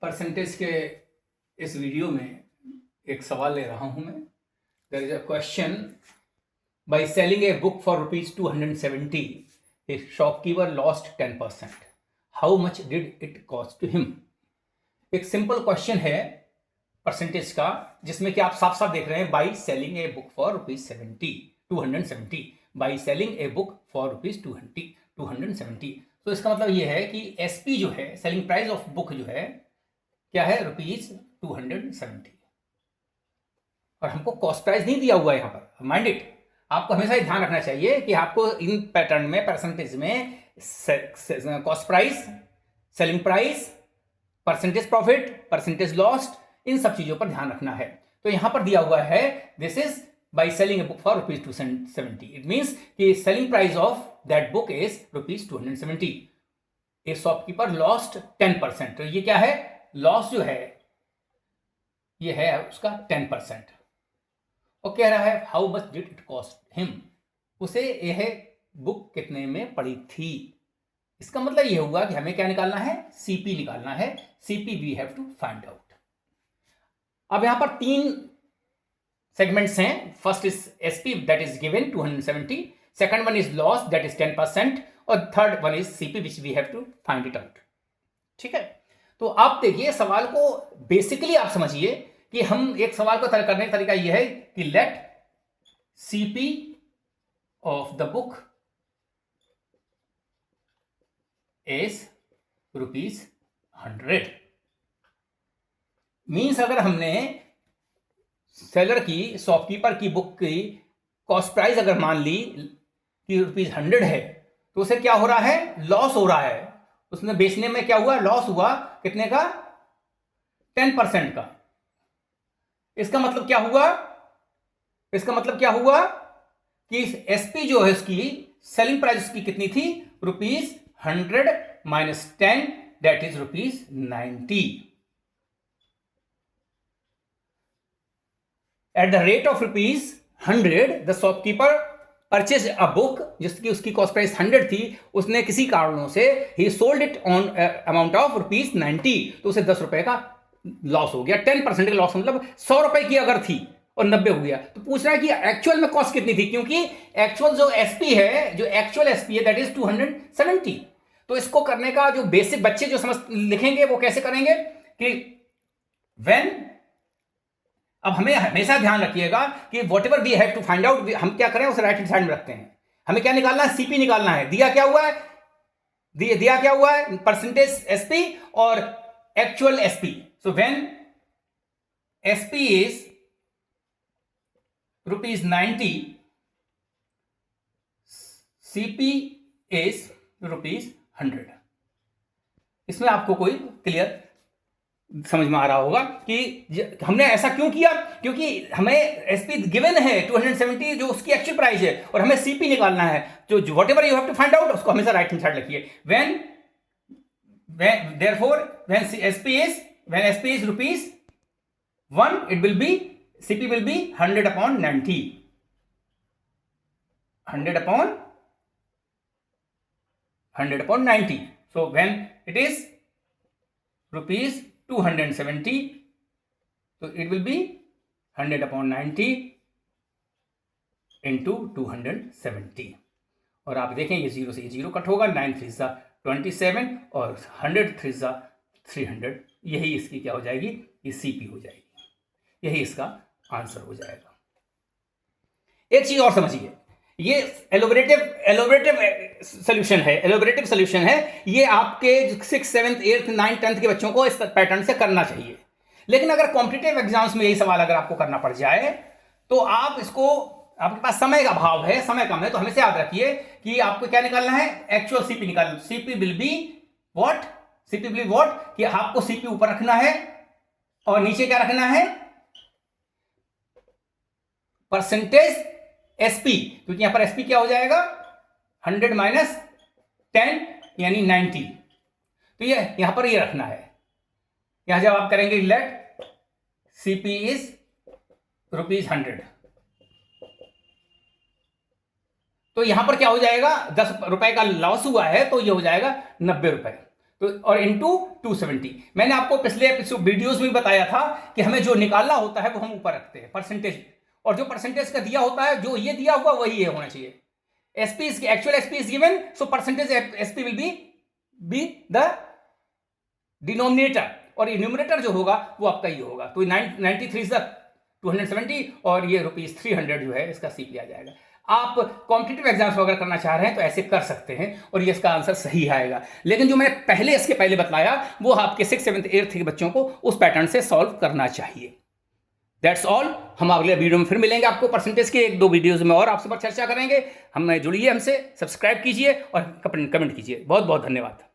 Percentage के इस video में एक सवाल ले रहा हूं मैं। There is a question, by selling a book for ₹270 a shopkeeper lost 10%, how much did it cost to him. एक सिंपल क्वेश्चन है परसेंटेज का, जिसमें कि आप साफ साफ देख रहे हैं by selling a book for ₹270 by selling a book for ₹270। तो इसका मतलब ये है कि एसपी जो है, सेलिंग प्राइस ऑफ बुक जो है, क्या है ₹270, और हमको कॉस्ट प्राइस नहीं दिया हुआ है यहाँ पर। माइंड इट, आपको हमेशा ये ध्यान रखना चाहिए कि आपको इन पैटर्न में परसेंटेज में cost price, selling price, percentage profit, percentage lost, इन सब चीजों पर ध्यान रखना है। तो यहां पर दिया हुआ है this is by selling a book for ₹270। It means कि selling price of that book is ₹270। A shopkeeper lost 10%। तो ये क्या है, लॉस जो है ये है उसका 10%। और कह रहा है how much did it cost him, उसे यह बुक कितने में पड़ी थी। इसका मतलब यह हुआ कि हमें क्या निकालना है, सीपी निकालना है। CP we have to find out. अब यहां पर 3 सेगमेंट्स हैं। First is SP that is given 270, second one is loss that is 10%, और third one is CP which we have to find it out. ठीक है, तो आप देखिए सवाल को बेसिकली आप समझिए कि हम एक सवाल को करने का तरीका यह है कि let CP of the book is ₹100। Means अगर हमने सेलर की, शॉपकीपर की बुक की कॉस्ट प्राइस अगर मान ली कि ₹100 है, तो उसे क्या हो रहा है, लॉस हो रहा है। उसने बेचने में क्या हुआ, लॉस हुआ। कितने का, 10% का। इसका मतलब क्या हुआ, इसका मतलब क्या हुआ कि एसपी जो है उसकी सेलिंग प्राइस उसकी कितनी थी, ₹100 minus 10 that is ₹90। At the rate of ₹100 the shopkeeper purchase a book जिसकी उसकी कॉस्ट प्राइस 100 थी। उसने किसी कारणों से ही sold it on amount of ₹90, तो उसे ₹10 का लॉस हो गया। 10% का लॉस मतलब ₹100 की अगर थी और 90 हो गया, तो पूछ रहा है कि एक्चुअल में कॉस्ट कितनी थी, क्योंकि एक्चुअल जो एसपी है, जो एक्चुअल एसपी है दैट इज 270। तो इसको करने का जो बेसिक बच्चे जो समझ लिखेंगे वो कैसे करेंगे कि व्हेन, अब हमें हमेशा ध्यान रखिएगा कि whatever we have to find out, हम क्या करें उसे राइट हैंड साइड में रखते हैं। हमें क्या निकालना है, सीपी निकालना है। दिया क्या हुआ है, दिया क्या हुआ है, परसेंटेज एसपी और actual SP. So when SP is ₹90, CP is ₹100। इसमें आपको कोई क्लियर समझ में आ रहा होगा कि हमने ऐसा क्यों किया, क्योंकि हमें एसपी गिवन है 270 जो उसकी एक्चुअल प्राइस है, और हमें सीपी निकालना है। जो whatever you have to find out उसको हमेशा राइट हैंड साइड लिखिए। When therefore when SP is ₹1, it will be, CP will be 100 upon 90, 100 upon 90. So when it is ₹270, so it will be 100 upon 90 into 270। और आप देखें ये 0 से ये 0 cut होगा, 9 3 सा 27 और 100 3 सा 300। यही इसकी क्या हो जाएगी, ये सीपी हो जाएगी। यही इसका आंसर हो जाएगा। एक चीज और समझिए, ये एलोबरेटिव सोल्यूशन है। ये आपके 6th 7th 8th 9th 10th के बच्चों को इस पैटर्न से करना चाहिए। लेकिन अगर कॉम्पिटिटिव एग्जाम्स में यही सवाल अगर आपको करना पड़ जाए, तो आप इसको, आपके पास समय का अभाव है, समय कम है, तो हमेशा याद रखिए कि आपको क्या निकालना है, एक्चुअल सीपी निकालना। सीपी विल बी व्हाट, कि आपको सीपी ऊपर रखना है और नीचे क्या रखना है, परसेंटेज एसपी, क्योंकि यहां पर एसपी क्या हो जाएगा, 100 माइनस 10 यानी 90। तो ये यहां पर ये रखना है। यहां जब आप करेंगे लेट सीपी इज ₹100, तो यहां पर क्या हो जाएगा, ₹10 का लॉस हुआ है, तो ये हो जाएगा ₹90। तो और इंटू 270। मैंने आपको पिछले वीडियोस में बताया था कि हमें जो निकालना होता है वो हम ऊपर रखते हैं परसेंटेज, और जो परसेंटेज का दिया होता है, जो ये दिया हुआ वही होना चाहिए। SP is actual SP is given, so percentage SP will be the denominator, और ये न्यूमरेटर जो होगा वो आपका ये होगा। तो 93 इज द 270 और ये ₹300 जो है इसका सीप लिया जाएगा। आप कॉम्पिटिटिव एग्जाम्स वगैरह करना चाह रहे हैं तो ऐसे कर सकते हैं और ये इसका आंसर सही आएगा। लेकिन जो मैंने इसके पहले बताया वो आपके 6th 7th 8th के बच्चों को उस पैटर्न से सॉल्व करना चाहिए। That's all. हम अगले वीडियो में फिर मिलेंगे आपको परसेंटेज के 1-2 वीडियोज में और आपसे पर चर्चा करेंगे। जुड़िए हमसे, सब्सक्राइब कीजिए और कमेंट कीजिए। बहुत बहुत धन्यवाद।